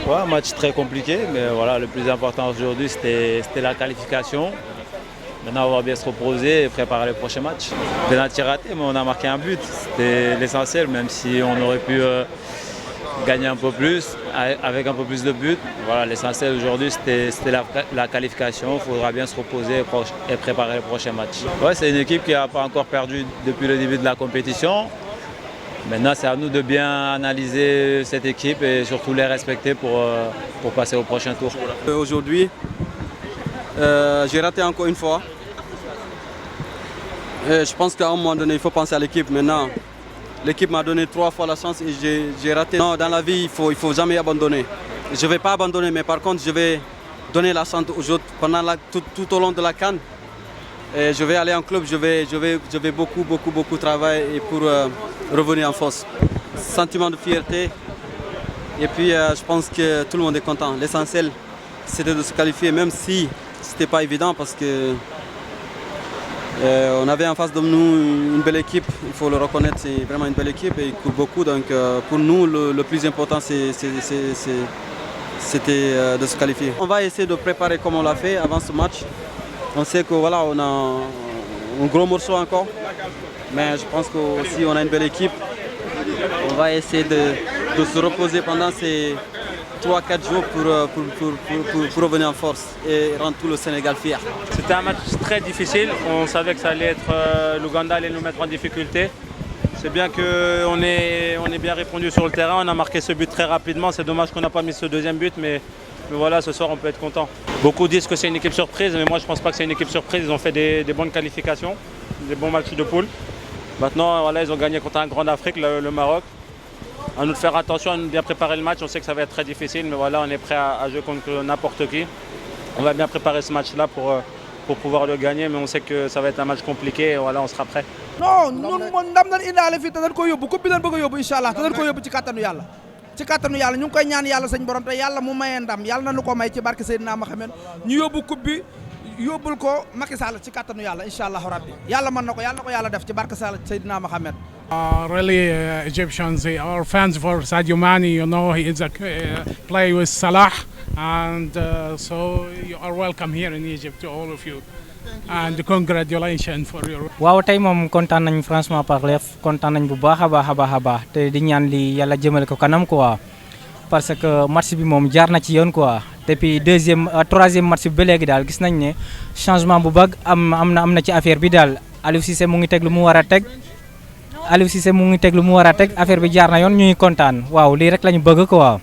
Ouais, un match très compliqué, mais voilà, le plus important aujourd'hui, c'était la qualification. Maintenant, on va bien se reposer et préparer le prochain match. Penalty raté, mais on a marqué un but. C'était l'essentiel, même si on aurait pu gagner un peu plus, avec un peu plus de buts. Voilà, l'essentiel aujourd'hui, c'était la qualification. Il faudra bien se reposer et préparer le prochain match. Ouais, c'est une équipe qui n'a pas encore perdu depuis le début de la compétition. Maintenant, c'est à nous de bien analyser cette équipe et surtout les respecter pour passer au prochain tour. Aujourd'hui, j'ai raté encore une fois. Je pense qu'à un moment donné, il faut penser à l'équipe. Maintenant, l'équipe m'a donné 3 fois la chance et j'ai raté. Non, dans la vie, il faut jamais abandonner. Je ne vais pas abandonner, mais par contre, je vais donner la chance aux autres pendant tout au long de la CAN. Et je vais aller en club, je vais beaucoup travailler pour revenir en force. Sentiment de fierté. Et puis, je pense que tout le monde est content. L'essentiel, c'était de se qualifier, même si ce n'était pas évident parce que on avait en face de nous une belle équipe, il faut le reconnaître, c'est vraiment une belle équipe et ils courent beaucoup. Donc pour nous, le plus important, c'était de se qualifier. On va essayer de préparer comme on l'a fait avant ce match. On sait que voilà, on a un gros morceau encore, mais je pense qu'aussi on a une belle équipe. On va essayer de se reposer pendant ces 3-4 jours pour revenir en force et rendre tout le Sénégal fier. C'était un match très difficile, on savait que ça allait être l'Ouganda allait nous mettre en difficulté. C'est bien qu'on ait bien répondu sur le terrain, on a marqué ce but très rapidement, c'est dommage qu'on n'a pas mis ce deuxième but, mais voilà, ce soir on peut être content. Beaucoup disent que c'est une équipe surprise, mais moi je ne pense pas que c'est une équipe surprise, ils ont fait des bonnes qualifications, des bons matchs de poule. Maintenant voilà, ils ont gagné contre un grand d'Afrique, le Maroc. À nous de faire attention, à nous de bien préparer le match. On sait que ça va être très difficile, mais voilà, on est prêt à jouer contre n'importe qui. On va bien préparer ce match-là pour pouvoir le gagner, mais on sait que ça va être un match compliqué et voilà, on sera prêt. Non, ñun moom ndam nañ indaale fii te dañ ko yóbbu coupe bi dañ bëgg a yóbbu incha allah te dañ ko yóbbu ci kattanu yàlla. Ci kattanu yàlla ñu ngi koy ñaan yàlla sëñ borom te yàlla mu mayee ndam yàlla na nu ko may ci barke Seydina Mohamed ñu yóbbu coupe bi yóbbul ko Macky Sall ci kattanu yàlla incha allah rabbi yàlla mën na ko yàlla def ci barke Seydina Mohamed. Really, Egyptians are fans for Sadio Mane. You know, he is a play with Salah, and so you are welcome here in Egypt to all of you. And congratulations for your. waaw tey moom kontaan nañ franchement parler kontaan nañ bu baax a baax te di ñaan li yàlla jëmale ko kanam quoi parce que match bi moom jaar na ci yoon quoi depuis troisième match bi ba léegi daal gis nañ ne changement bu bëgg am na ci affaire bi daal Aliou Cissé mu ngi teg lu mu war a teg. Affaire bi jaar na yoon ñuy kontaan waaw lii rek lañu bëgg quoi.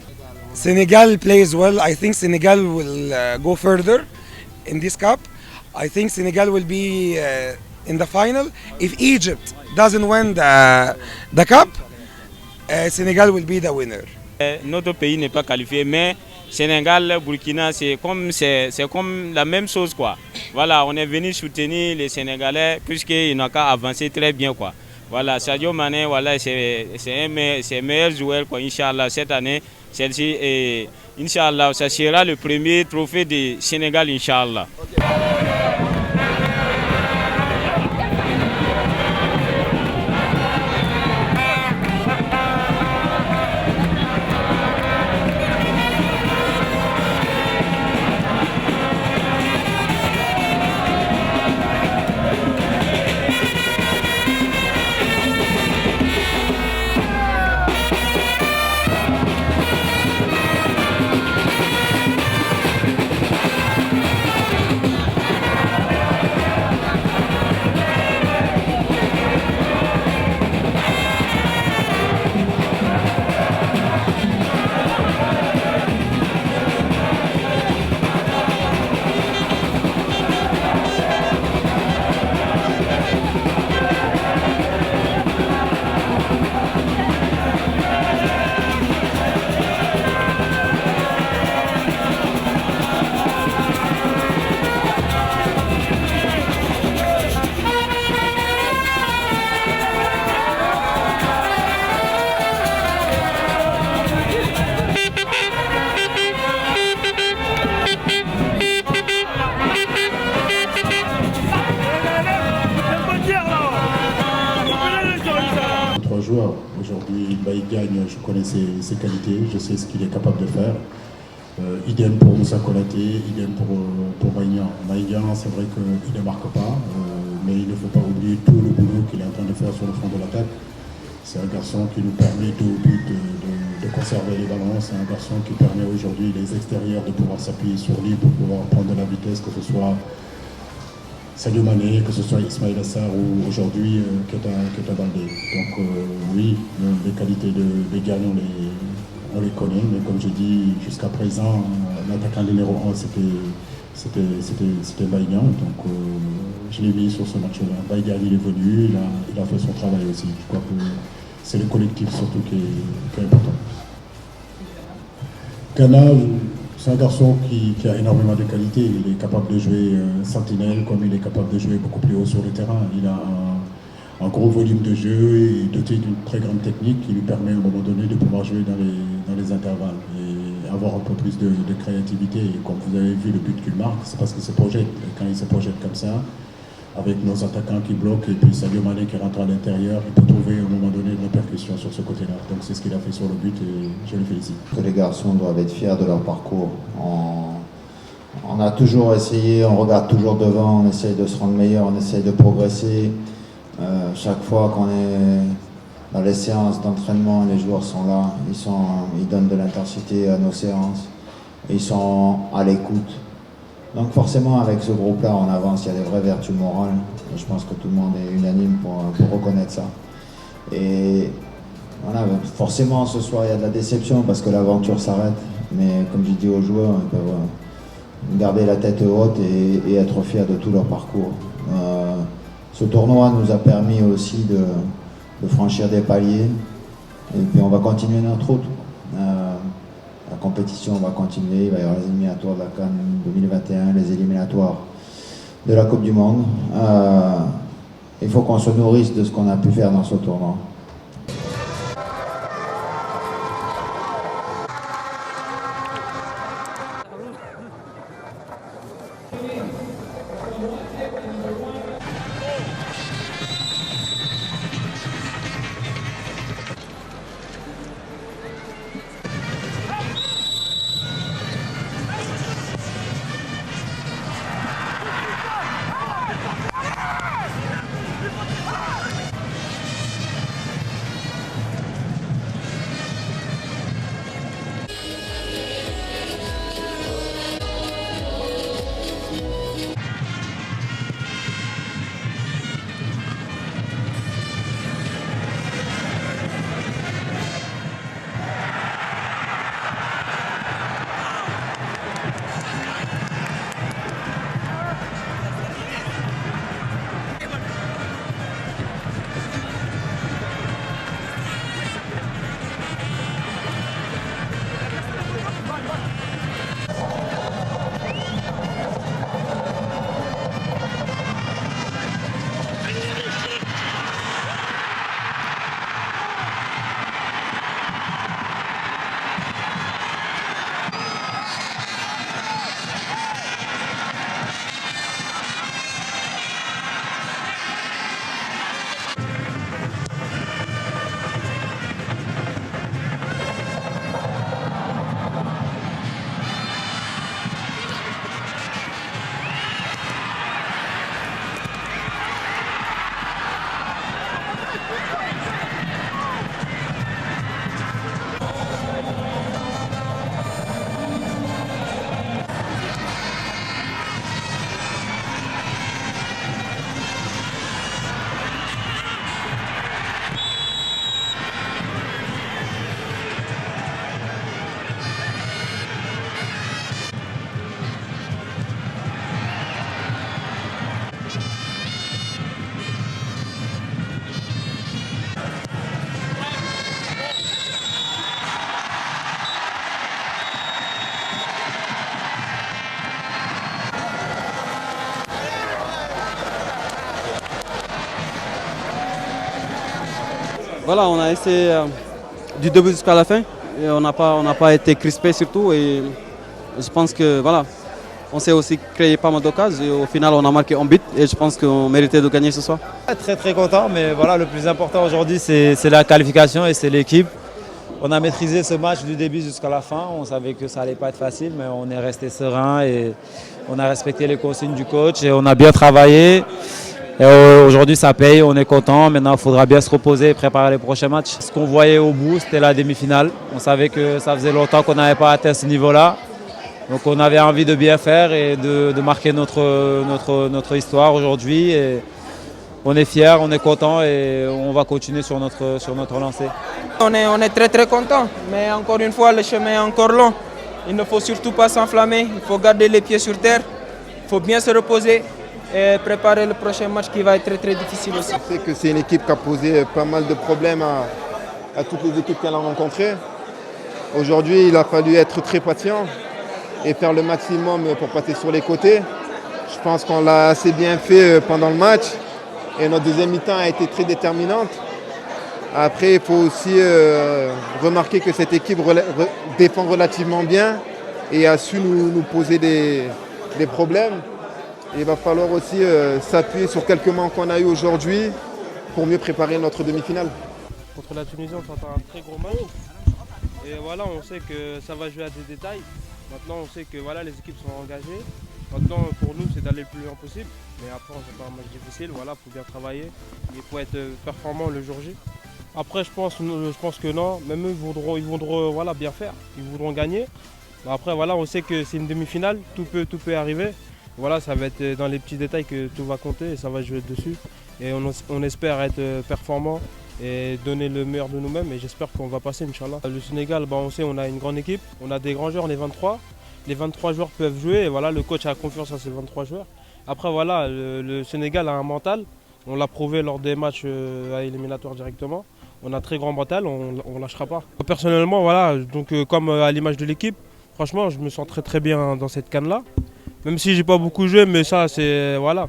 Senegal plays well. I think Senegal will go further in this cup. I think Senegal will be in the final. If Egypt doesn't win the cup, Senegal will be the winner. Notre pays n'est pas qualifié, mais Sénégal, Burkina, c'est comme la même chose quoi. Voilà, on est venu soutenir les Sénégalais puisqu'ils n'ont qu'à avancer très bien quoi. Voilà, Sadio Mane, voilà, c'est meilleur joueur quoi, Inch'Allah, cette année, celle-ci, et Inch'Allah, ça sera le premier trophée du Sénégal, Inch'Allah. Aujourd'hui, il gagne, je connais ses qualités, je sais ce qu'il est capable de faire. Idem pour Moussa Konaté, idem pour Maïnian. Maïnian, c'est vrai qu'il ne marque pas, mais il ne faut pas oublier tout le boulot qu'il est en train de faire sur le front de l'attaque. C'est un garçon qui nous permet au but de conserver les ballons. C'est un garçon qui permet aujourd'hui les extérieurs de pouvoir s'appuyer sur lui pour pouvoir prendre de la vitesse, que ce soit Sadio Mané, que ce soit Ismaïla Sarr ou aujourd'hui Keita Baldé. Donc oui, les qualités des gars, on les connaît, mais comme je dis, jusqu'à présent, l'attaquant numéro 1, c'était Baïgan. Donc je l'ai mis sur ce match-là. Baïgan, il est venu, il a fait son travail aussi. Je crois que c'est le collectif surtout qui est important. Ghana, c'est un garçon qui a énormément de qualité. Il est capable de jouer sentinelle comme il est capable de jouer beaucoup plus haut sur le terrain. Il a un gros volume de jeu et doté d'une très grande technique qui lui permet à un moment donné de pouvoir jouer dans les intervalles et avoir un peu plus de créativité. Et comme vous avez vu le but qu'il marque, c'est parce qu'il se projette. Et quand il se projette comme ça, avec nos attaquants qui bloquent et puis Sadio Mané qui rentre à l'intérieur, il peut trouver à un moment donné une percussion sur ce côté-là. Donc c'est ce qu'il a fait sur le but et je le félicite. Que les garçons doivent être fiers de leur parcours. On a toujours essayé, on regarde toujours devant, on essaye de se rendre meilleur, on essaye de progresser. Chaque fois qu'on est dans les séances d'entraînement, les joueurs sont là, ils donnent de l'intensité à nos séances, et ils sont à l'écoute. Donc forcément avec ce groupe-là on avance, il y a des vraies vertus morales. Et je pense que tout le monde est unanime pour reconnaître ça. Et voilà, forcément ce soir il y a de la déception parce que l'aventure s'arrête. Mais comme je dis aux joueurs, ils peuvent garder la tête haute et être fiers de tout leur parcours. Ce tournoi nous a permis aussi de franchir des paliers. Et puis on va continuer notre route. La compétition va continuer, il va y avoir les éliminatoires de la CAN 2021, les éliminatoires de la Coupe du Monde. Il faut qu'on se nourrisse de ce qu'on a pu faire dans ce tournoi. Voilà, on a essayé du début jusqu'à la fin. Et on n'a pas été crispé surtout. Et je pense que voilà, on s'est aussi créé pas mal d'occasions. Et au final, on a marqué un but. Et je pense qu'on méritait de gagner ce soir. Très très content, mais voilà, le plus important aujourd'hui c'est la qualification et c'est l'équipe. On a maîtrisé ce match du début jusqu'à la fin. On savait que ça n'allait pas être facile, mais on est resté serein et on a respecté les consignes du coach et on a bien travaillé. Aujourd'hui, ça paye, on est content. Maintenant, il faudra bien se reposer et préparer les prochains matchs. Ce qu'on voyait au bout, c'était la demi-finale. On savait que ça faisait longtemps qu'on n'avait pas atteint ce niveau-là. Donc on avait envie de bien faire et de marquer notre histoire aujourd'hui. On est fiers, on est content et on va continuer sur notre lancée. On est très très content, mais encore une fois, le chemin est encore long. Il ne faut surtout pas s'enflammer, il faut garder les pieds sur terre, il faut bien se reposer et préparer le prochain match qui va être très très difficile aussi. Je sais que c'est une équipe qui a posé pas mal de problèmes à toutes les équipes qu'elle a rencontrées. Aujourd'hui, il a fallu être très patient et faire le maximum pour passer sur les côtés. Je pense qu'on l'a assez bien fait pendant le match et notre deuxième mi-temps a été très déterminante. Après, il faut aussi remarquer que cette équipe défend relativement bien et a su nous poser des problèmes. Et il va falloir aussi s'appuyer sur quelques manques qu'on a eu aujourd'hui pour mieux préparer notre demi-finale. Contre la Tunisie, on s'attend à un très gros match. Et voilà, on sait que ça va jouer à des détails. Maintenant, on sait que voilà, les équipes sont engagées. Maintenant, pour nous, c'est d'aller le plus loin possible. Mais après, on sait pas un match difficile. Voilà, il faut bien travailler. Il faut être performant le jour J. Après, je pense que non. Même eux, ils voudront voilà, bien faire. Ils voudront gagner. Après, voilà, on sait que c'est une demi-finale. Tout peut arriver. Voilà, ça va être dans les petits détails que tout va compter et ça va jouer dessus. Et on espère être performant et donner le meilleur de nous-mêmes. Et j'espère qu'on va passer, Inch'Allah. Le Sénégal, on sait, on a une grande équipe. On a des grands joueurs, on est 23. Les 23 joueurs peuvent jouer et voilà, le coach a confiance à ces 23 joueurs. Après, voilà, le Sénégal a un mental. On l'a prouvé lors des matchs à éliminatoire directement. On a un très grand mental, on ne lâchera pas. Personnellement, voilà, donc, comme à l'image de l'équipe, franchement, je me sens très très bien dans cette CAN-là. Même si j'ai pas beaucoup joué, mais ça, c'est voilà,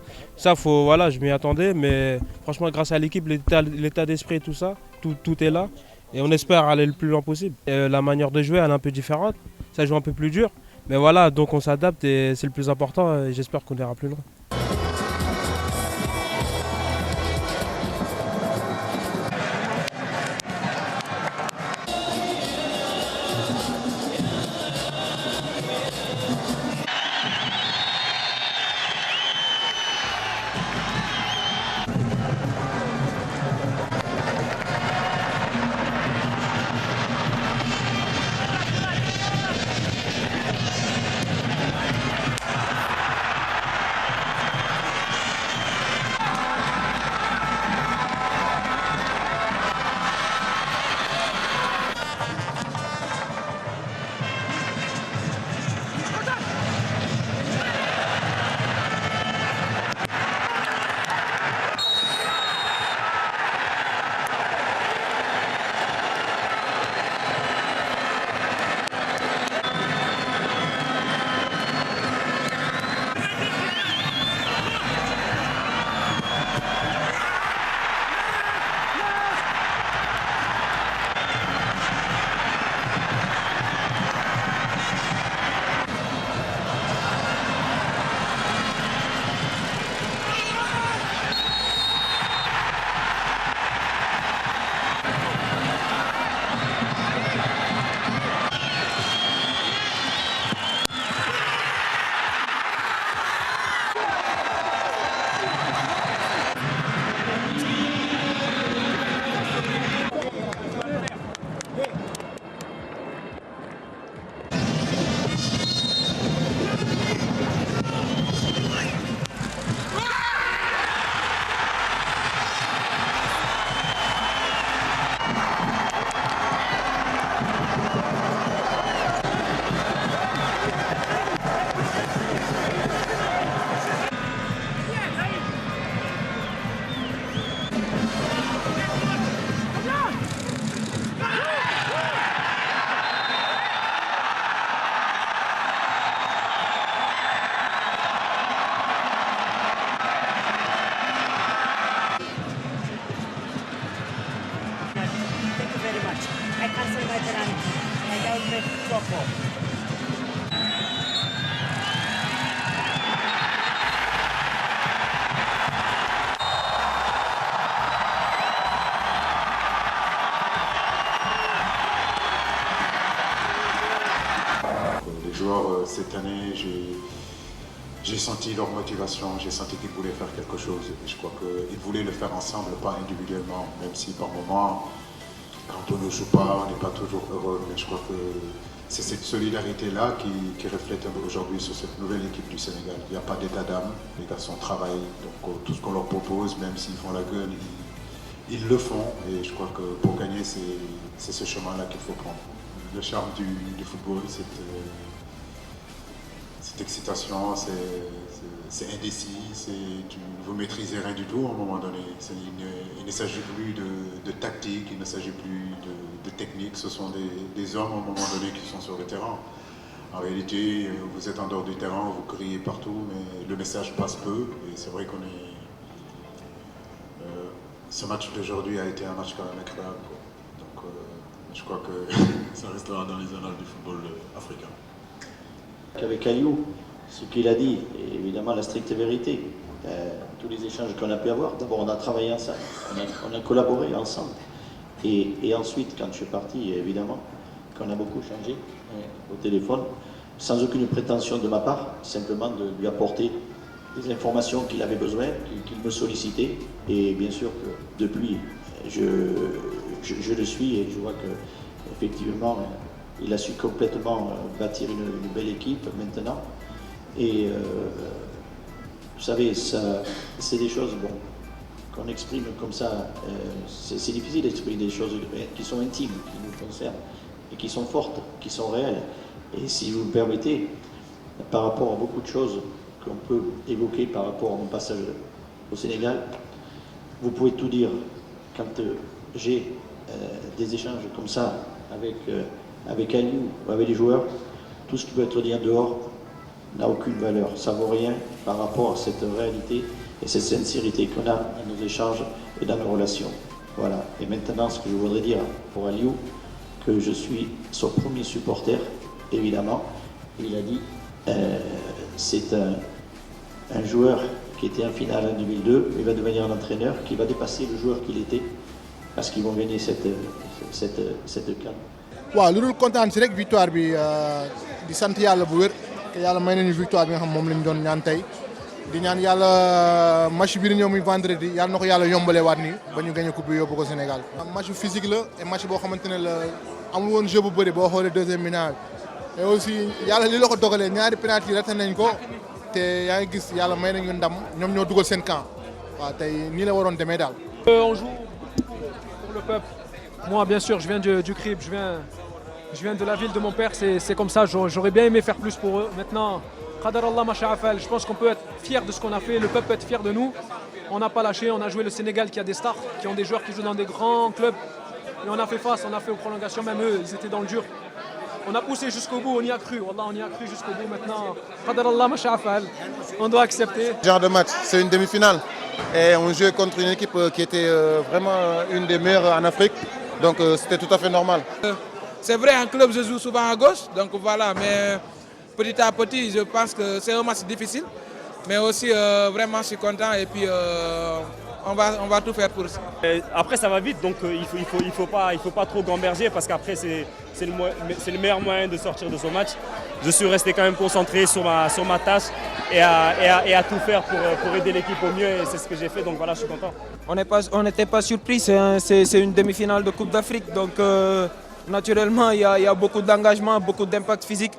voilà, je m'y attendais. Mais franchement, grâce à l'équipe, l'état d'esprit et tout ça, tout est là. Et on espère aller le plus loin possible. Et la manière de jouer, elle est un peu différente. Ça joue un peu plus dur. Mais voilà, donc on s'adapte et c'est le plus important. Et j'espère qu'on ira plus loin. joueurs, cette année, j'ai senti leur motivation, j'ai senti qu'ils voulaient faire quelque chose. Et je crois qu'ils voulaient le faire ensemble, pas individuellement, même si par moments, quand on ne joue pas, on n'est pas toujours heureux. Mais je crois que c'est cette solidarité-là qui reflète aujourd'hui sur cette nouvelle équipe du Sénégal. Il n'y a pas d'état d'âme, les garçons travaillent, donc tout ce qu'on leur propose, même s'ils font la gueule, ils le font. Et je crois que pour gagner, c'est ce chemin-là qu'il faut prendre. Le charme du football, cette excitation, c'est indécis, tu ne veux maîtriser rien du tout à un moment donné. Il ne s'agit plus de tactique, il ne s'agit plus de technique, ce sont des hommes à un moment donné qui sont sur le terrain. En réalité, vous êtes en dehors du terrain, vous criez partout, mais le message passe peu. Et c'est vrai qu'on est... ce match d'aujourd'hui a été un match quand même incroyable. Donc je crois que ça restera dans les annales du football africain. Avec Aliou, ce qu'il a dit est évidemment la stricte vérité. Tous les échanges qu'on a pu avoir, d'abord on a travaillé ensemble, on a collaboré ensemble. Et ensuite, quand je suis parti, évidemment, qu'on a beaucoup changé au téléphone, sans aucune prétention de ma part, simplement de lui apporter des informations qu'il avait besoin, qu'il me sollicitait. Et bien sûr que depuis, je le suis et je vois qu'effectivement, il a su complètement bâtir une belle équipe maintenant. Et vous savez, c'est des choses qu'on exprime comme ça. C'est difficile d'exprimer des choses qui sont intimes, qui nous concernent, et qui sont fortes, qui sont réelles. Et si vous me permettez, par rapport à beaucoup de choses qu'on peut évoquer par rapport à mon passage au Sénégal, vous pouvez tout dire. Quand j'ai des échanges comme ça avec Aliou ou avec les joueurs, tout ce qui peut être dit en dehors n'a aucune valeur. Ça ne vaut rien par rapport à cette réalité et cette sincérité qu'on a dans nos échanges et dans nos relations. Voilà. Et maintenant, ce que je voudrais dire pour Aliou, que je suis son premier supporter, évidemment. Il a dit, c'est un joueur qui était en finale en 2002, il va devenir un entraîneur qui va dépasser le joueur qu'il était, parce qu'ils vont gagner cette CAN. waaw lu dul kontaan si rek victoire bi di sant yàlla bu wér te yàlla may nañu victoire bi nga xam moom lañ doon ñaan tey di ñaan yàlla match bi di ñëw muy vendredi yàlla na ko yàlla yombalee waat nii ba ñu gagné coupe bi yóbbu ko Sénégal. match physique la et match boo xamante ne la amul woon jeu bu bëri boo xoolee deuxième mi-temps bi et aussi yàlla li la ko dogalee ñaari penalty raté nañ ko te yaa ngi gis yàlla may nañu ndam ñoom ñoo dugal seen camp waaw tey nii la waroon demee daal. On joue pour le peuple. Moi, bien sûr, je viens du CRIB, je viens de la ville de mon père, c'est comme ça, j'aurais bien aimé faire plus pour eux. Maintenant, Qadarallah Masha'afal, je pense qu'on peut être fier de ce qu'on a fait, le peuple peut être fier de nous. On n'a pas lâché, on a joué le Sénégal qui a des stars, qui ont des joueurs qui jouent dans des grands clubs. Et on a fait face, on a fait aux prolongations, même eux, ils étaient dans le dur. On a poussé jusqu'au bout, on y a cru, Wallah, on y a cru jusqu'au bout. Maintenant, Qadarallah Masha'afal, on doit accepter. Ce genre de match, c'est une demi-finale. Et on jouait contre une équipe qui était vraiment une des meilleures en Afrique. Donc c'était tout à fait normal. C'est vrai, en club je joue souvent à gauche, donc voilà, mais petit à petit je pense que c'est un match difficile. Mais aussi vraiment je suis content et puis on va tout faire pour ça. Après ça va vite, donc il faut pas trop gamberger parce qu'après c'est le meilleur moyen de sortir de ce match. Je suis resté quand même concentré sur ma tâche et à tout faire pour aider l'équipe au mieux et c'est ce que j'ai fait, donc voilà, je suis content. On n'était pas surpris, c'est une demi-finale de Coupe d'Afrique, donc naturellement il y a beaucoup d'engagement, beaucoup d'impact physique,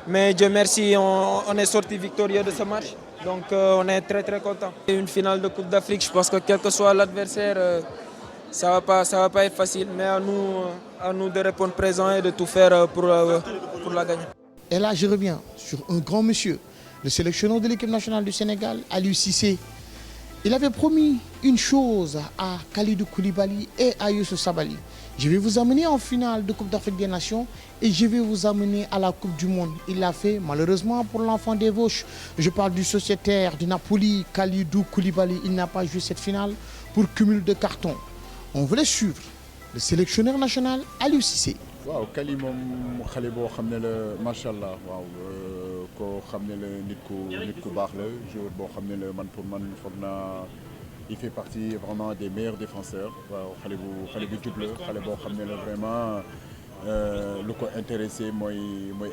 mais Dieu merci, on est sorti victorieux de ce match, donc on est très très content. Une finale de Coupe d'Afrique, je pense que quel que soit l'adversaire, ça va pas être facile, mais à nous de répondre présent et de tout faire pour la gagner. Et là je reviens sur un grand monsieur, le sélectionneur de l'équipe nationale du Sénégal, Aliou Cissé. Il avait promis une chose à Kalidou Koulibaly et à Youssouf Sabaly. Je vais vous amener en finale de Coupe d'Afrique des Nations et je vais vous amener à la Coupe du Monde. Il l'a fait malheureusement pour l'enfant des Vosges. Je parle du sociétaire du Napoli, Kalidou Koulibaly. Il n'a pas joué cette finale pour cumul de cartons. On voulait suivre le sélectionneur national Aliou Cissé. waaw Kali moom xale boo xam ne la macha allah waaw koo xam ne la nit ku baax la joueur boo xam ne la pour man foog naa il fait partie vraiment des meilleurs défenseurs waaw xale bu jub la xale boo xam ne la vraiment lu ko intéressé mooy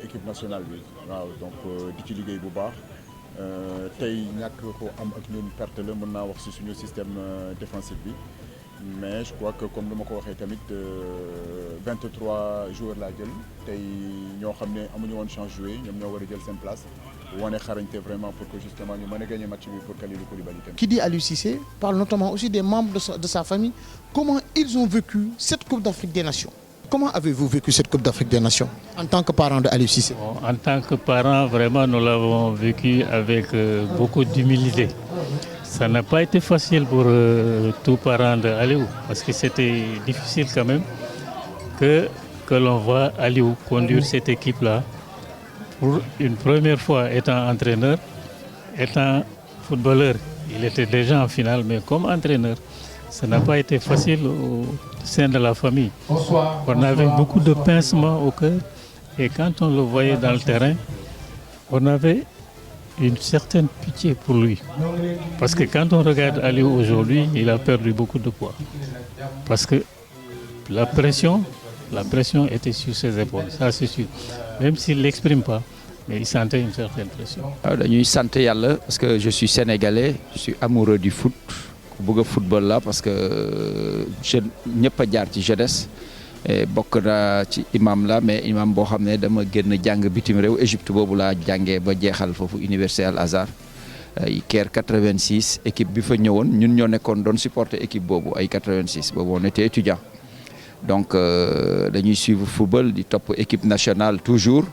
équipe nationale bi waaw donc di ci liggéey bu baax tey ñàkk ko am ak ñun perte la mën naa wax ci suñu système défensif bi mais je crois que comme ni ma ko waxee tamit 23 joueurs laa jël tey ñoo xam ne amuñu woon chance jouer ñoom ñoo war a jël seen place wane xarañte vraiment pour que justement ñu mën a gagner match bi pour Kalidou Koulibaly tamit. Qui dit Aliou Cissé parle notamment aussi des membres de sa famille. Comment ils ont vécu cette Coupe d'Afrique des Nations? Comment avez-vous vécu cette Coupe d'Afrique des Nations en tant que parent de Aliou Cissé? En tant que parent, vraiment, nous l'avons vécu avec beaucoup d'humilité. Ça n'a pas été facile pour tout parent de Aliou, parce que c'était difficile quand même que l'on voit Aliou conduire cette équipe-là pour une première fois étant entraîneur, étant footballeur. Il était déjà en finale, mais comme entraîneur, ça n'a pas été facile au sein de la famille. On avait beaucoup de pincements au cœur et quand on le voyait dans le terrain, on avait une certaine pitié pour lui. Parce que quand on regarde Aliou aujourd'hui, il a perdu beaucoup de poids. Parce que la pression était sur ses épaules, ça c'est sûr. Même s'il ne l'exprime pas, mais il sentait une certaine pression. Dañuy sant Yàlla parce que je suis sénégalais, je suis amoureux du foot. ku bëgg football la parce que jeune ñëpp a jaar ci jeunesse bokk naa ci imam la mais imam boo xam ne dama génn jàng bitim réew Égypte boobu laa jàngee ba jeexal foofu Université Al Azhar Caire 86 équipe bi fa ñëwoon ñun ñoo nekkoon doon supporter équipe boobu ay 86 boobu on était étudiant donc dañuy suivre football di topp équipe nationale toujours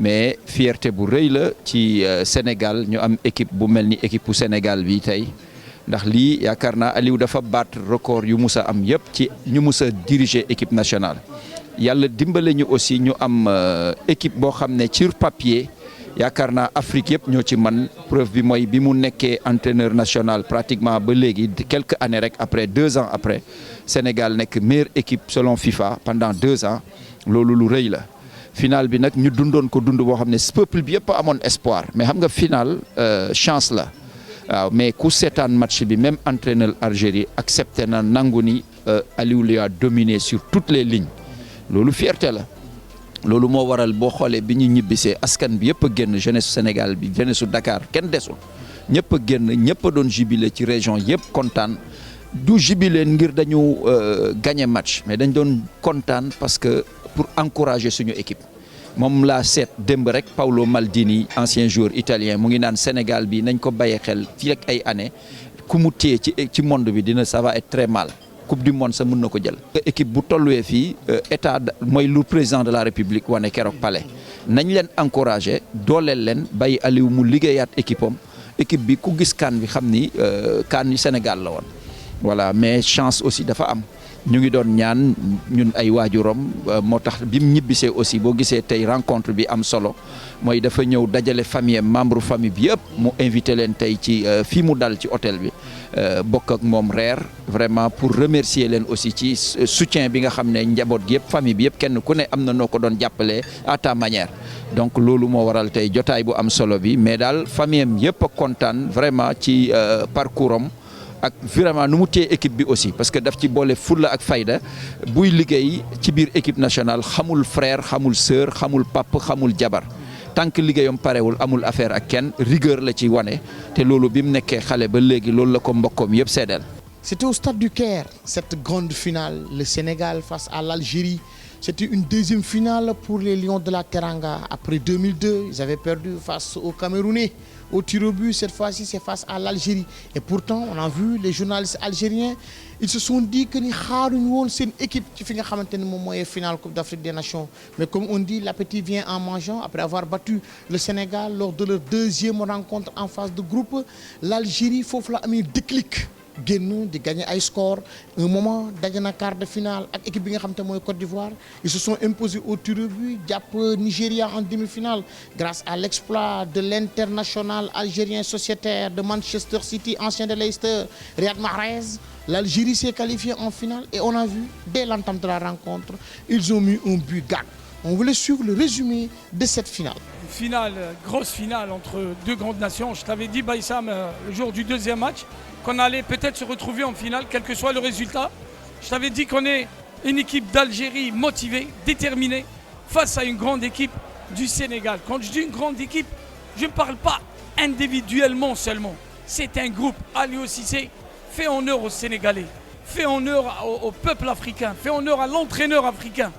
mais fierté bu rëy la ci Sénégal ñu am équipe bu mel ni équipe bu Sénégal bi tey ndax lii yaakaar naa Aliou dafa battre record yu mus a am yëpp ci ñu mus a diriger équipe nationale yàlla dimbale ñu aussi ñu am équipe boo xam ne sur papier yaakaar naa Afrique yëpp ñoo ci man preuve bi mooy bi mu nekkee entraîneur national pratiquement ba léegi quelques années rek après 2 ans après Sénégal nekk meilleure équipe selon FIFA pendant 2 ans loolu lu rëy la final bi nag ñu dundoon ko dund boo xam ne peuple bi yëpp amoon espoir mais xam nga final chance la waaw mais ku seetaan match bi même entraîneur Algérie accepté na nangu ni Aliou li a dominé sur toutes les lignes loolu fierté la loolu moo waral boo xoolee bi ñu ñibbisee askan bi yëpp a génn jeunesse Sénégal bi jeunesse su Dakar kenn desul ñëpp a génn ñëpp a doon jubilé ci région yëpp kontaan du jubilé ngir dañu gagné match mais dañ doon kontaan parce que pour encourager suñu équipe moom laa seet démb rek Paolo Maldini ancien joueur italien mu ngi naan Sénégal bi nañ ko bàyyee xel fii ak ay années ku mu téye ci monde bi dina ça va être très mal coupe du monde sa mën na ko jël. équipe bu tolluwee fii état mooy lu président de la république wane keroog palais nañ leen encourager dooleel leen bàyyi Aliou mu liggéeyaat équipe am équipe bi ku gis kaan bi xam ni kaan yi Sénégal la woon voilà mais chance aussi dafa am. ñu ngi doon ñaan ñun ay waajuram moo tax bi mu ñibbisee aussi boo gisee tey rencontre bi am solo mooy dafa ñëw dajale famille membre famille bi yëpp mu invité leen tey ci fii mu dal ci hôtel bi bokk ak moom reer vraiment pour remercier leen aussi ci soutien bi nga xam ne njaboot gi yëpp famille bi yëpp kenn ku ne am na noo ko doon jàppalee à ta manière donc loolu moo waral tey jotaay bu am solo bi mais daal famille am yëpp a kontaan vraiment ci parcours am ak vraiment nu mu téye équipe bi aussi parce que daf ci boole fulla ak fayda buy liggéey ci biir équipe nationale xamul frère xamul sœur xamul pap xamul jabar tant que liggéeyam parewul amul affaire ak kenn rigueur la ci wane te loolu bi mu nekkee xale ba léegi loolu la ko mbokkoom yëpp seedeel. C'était au stade du Caire, cette grande finale, le Sénégal face à l'Algérie. C'était une deuxième finale pour les Lions de la Teranga. Après 2002, ils avaient perdu face aux Camerounais. Au tir au but, cette fois-ci, c'est face à l'Algérie. Et pourtant, on a vu les journalistes algériens, ils se sont dit que c'est une équipe qui fait une finale Coupe d'Afrique des Nations. Mais comme on dit, l'appétit vient en mangeant. Après avoir battu le Sénégal lors de leur deuxième rencontre en phase de groupe, l'Algérie, il faut faire un déclic. De gagner un score, un moment d'aller quart de finale avec l'équipe de Côte d'Ivoire. Ils se sont imposés au tir au but, Nigeria en demi-finale grâce à l'exploit de l'international algérien sociétaire de Manchester City, ancien de Leicester, Riyad Mahrez. L'Algérie s'est qualifiée en finale et on a vu, dès l'entame de la rencontre, ils ont mis un but gag. On voulait suivre le résumé de cette finale. Finale, grosse finale entre deux grandes nations. Je t'avais dit, Baïsam, le jour du deuxième match, qu'on allait peut-être se retrouver en finale, quel que soit le résultat. Je t'avais dit qu'on est une équipe d'Algérie motivée, déterminée, face à une grande équipe du Sénégal. Quand je dis une grande équipe, je ne parle pas individuellement seulement. C'est un groupe. Aliou Cissé fait honneur aux Sénégalais, fait honneur au peuple africain, fait honneur à l'entraîneur africain.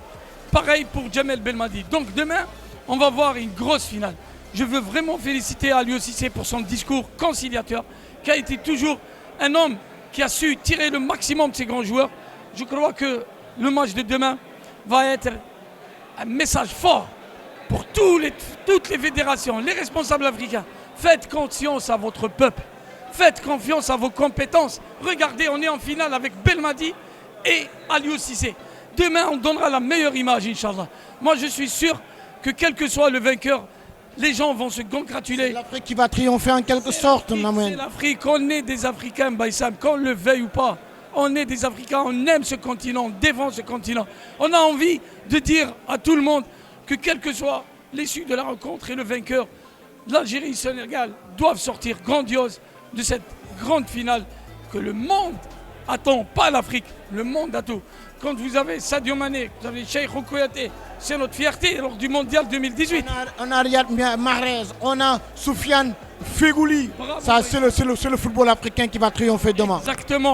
Pareil pour Djamel Belmadi. Donc demain, on va voir une grosse finale. Je veux vraiment féliciter Aliou Cissé pour son discours conciliateur, qui a été toujours un homme qui a su tirer le maximum de ses grands joueurs. Je crois que le match de demain va être un message fort pour toutes les fédérations, les responsables africains. Faites confiance à votre peuple. Faites confiance à vos compétences. Regardez, on est en finale avec Belmadi et Aliou Cissé. Demain, on donnera la meilleure image, Inch'Allah. Moi, je suis sûr que quel que soit le vainqueur, les gens vont se congratuler. C'est l'Afrique qui va triompher en quelque sorte. C'est l'Afrique. On est des Africains, Baïsam, qu'on le veuille ou pas. On est des Africains, on aime ce continent, on défend ce continent. On a envie de dire à tout le monde que quel que soit l'issue de la rencontre et le vainqueur, l'Algérie et le Sénégal doivent sortir grandiose de cette grande finale que le monde attend, pas l'Afrique, le monde attend. Quand vous avez Sadio Mané, vous avez Cheikh Kouyaté, c'est notre fierté lors du Mondial 2018. On a Riyad Mahrez, on a Soufiane Feghouli. Ça, c'est le football africain qui va triompher demain.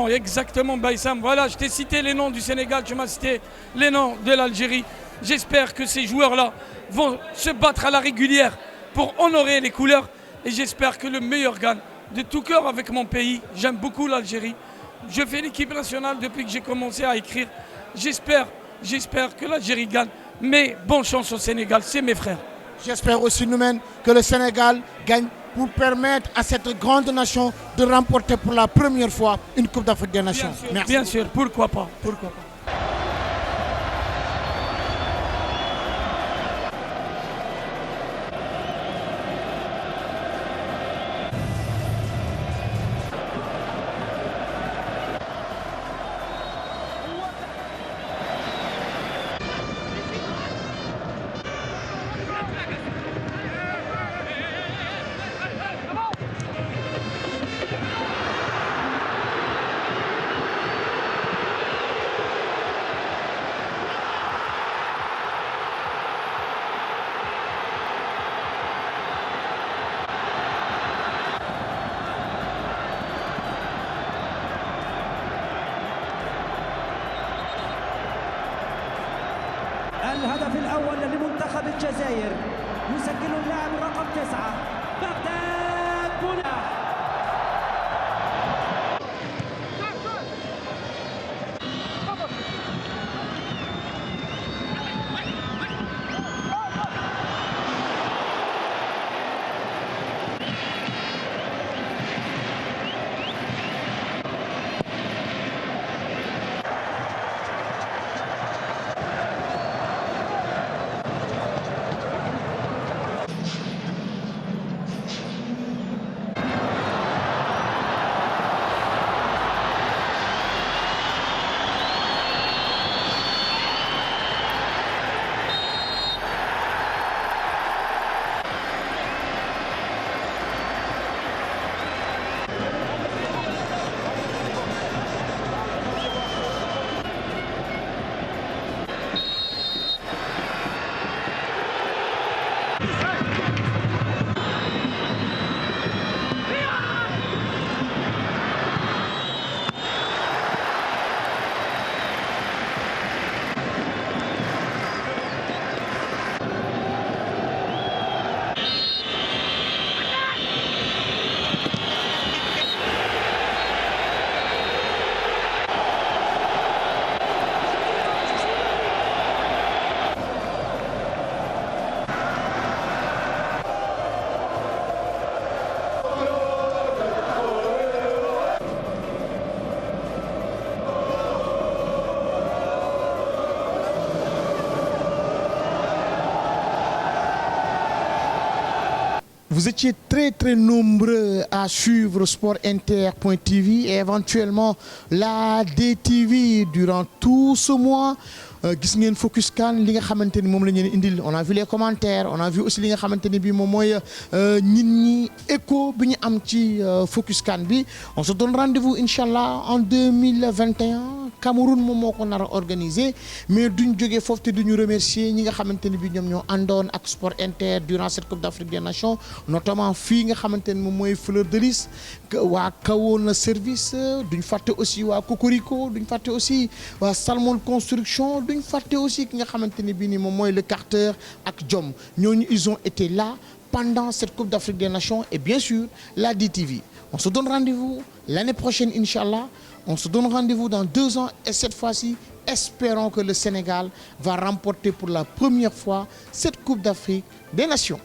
Exactement, Baïsam. Voilà, je t'ai cité les noms du Sénégal, tu m'as cité les noms de l'Algérie. J'espère que ces joueurs-là vont se battre à la régulière pour honorer les couleurs. Et j'espère que le meilleur gagne. De tout cœur avec mon pays, j'aime beaucoup l'Algérie. Je fais l'équipe nationale depuis que j'ai commencé à écrire. J'espère que l'Algérie gagne. Mais bonne chance au Sénégal, c'est mes frères. J'espère aussi, nous-mêmes, que le Sénégal gagne pour permettre à cette grande nation de remporter pour la première fois une Coupe d'Afrique des Nations. Merci. Bien sûr, pourquoi pas. الهدف الأول لمنتخب الجزائر يسجل اللاعب رقم 9 بغداد بولاح. Vous étiez très nombreux à suivre sportinter.tv et éventuellement la DTV durant tout ce mois. gis ngeen Focus CAN li nga xamante ni moom la ñu leen indil on a vu les commentaires on a vu aussi li nga xamante ni bii moom mooy nit ñi écho bi ñu am ci Focus CAN bi on se donne rendez-vous inchallah en 2021 Cameroun moom moo ko nar a organisé mais duñ jógee foofu te duñu remercier ñi nga xamante ni bii ñoom ñoo àndoon ak Sport Inter durant cette Coupe d'Afrique des Nations notamment fii nga xamante ni moom mooy Fleur de Lys waa kawoon na service duñ fàtte aussi waa Cocorico duñ fàtte aussi waa Salmon Construction duñ fàtte aussi ki nga xamante ni bii nii moom mooy le Carter ak Jom ñooñu ils ont été là pendant cette Coupe d'Afrique des Nations et bien sûr la DTV. On se donne rendez-vous l'année prochaine Inch'Allah. On se donne rendez-vous dans 2 ans et cette fois-ci espérons que le Sénégal va remporter pour la première fois cette Coupe d'Afrique des Nations.